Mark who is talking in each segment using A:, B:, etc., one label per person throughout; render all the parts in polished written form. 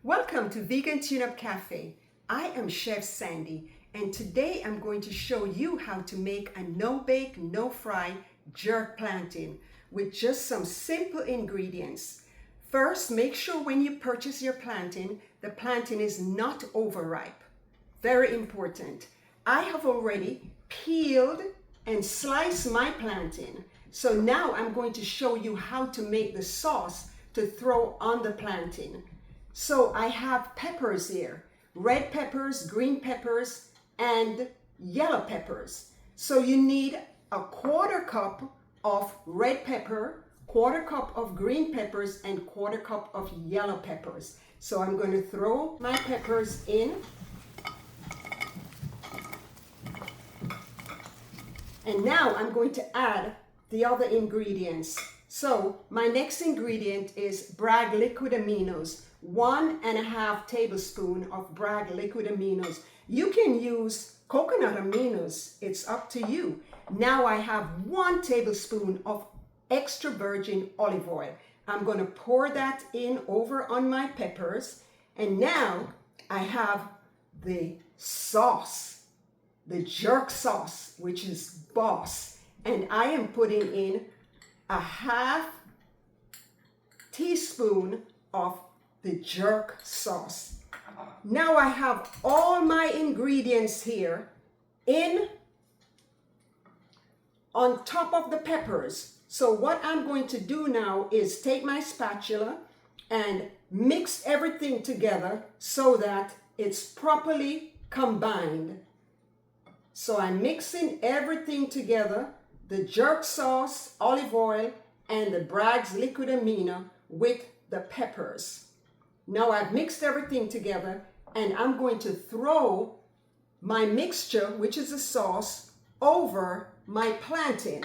A: Welcome to Vegan Tune-Up Cafe. I am Chef Sandy, and today I'm going to show you how to make a no-bake, no-fry jerk plantain with just some simple ingredients. First, make sure when you purchase your plantain, the plantain is not overripe. Very important. I have already peeled and sliced my plantain. So now I'm going to show you how to make the sauce to throw on the plantain. So I have peppers here, red peppers, green peppers, and yellow peppers. So you need a 1/4 cup of red pepper, 1/4 cup of green peppers, and 1/4 cup of yellow peppers. So I'm going to throw my peppers in. And now I'm going to add the other ingredients. So my next ingredient is Bragg liquid aminos. 1.5 tablespoons of Bragg liquid aminos. You can use coconut aminos, it's up to you. Now I have 1 tablespoon of extra virgin olive oil. I'm going to pour that in over on my peppers. And now I have the sauce, the jerk sauce, which is Boss. And I am putting in a 1/2 teaspoon of the jerk sauce. Now I have all my ingredients here on top of the peppers. So what I'm going to do now is take my spatula and mix everything together so that it's properly combined. So I'm mixing everything together, the jerk sauce, olive oil, and the Bragg's liquid amino with the peppers. Now I've mixed everything together, and I'm going to throw my mixture, which is the sauce, over my plantain.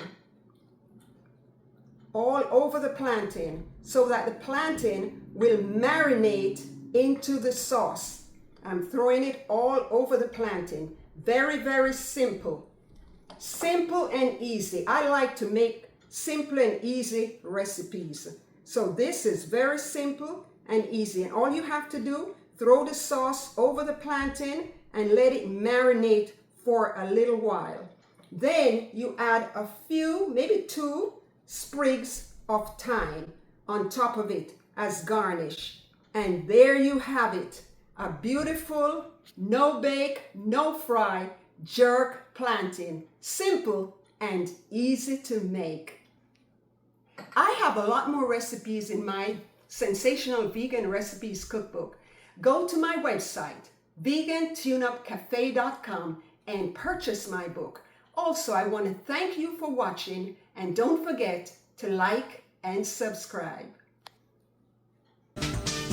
A: All over the plantain, so that the plantain will marinate into the sauce. I'm throwing it all over the plantain. Very, very simple. Simple and easy. I like to make simple and easy recipes. So this is very simple and easy. And all you have to do, throw the sauce over the plantain and let it marinate for a little while. Then you add a few, maybe 2 sprigs of thyme on top of it as garnish. And there you have it. A beautiful, no bake, no fry jerk plantain. Simple and easy to make. I have a lot more recipes in my Sensational Vegan Recipes cookbook. Go to my website, vegantuneupcafe.com, and purchase my book. Also, I want to thank you for watching, and don't forget to like and subscribe.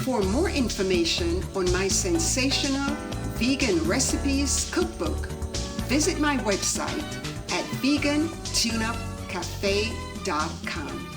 A: For more information on my Sensational Vegan Recipes cookbook, visit my website at vegantuneupcafe.com.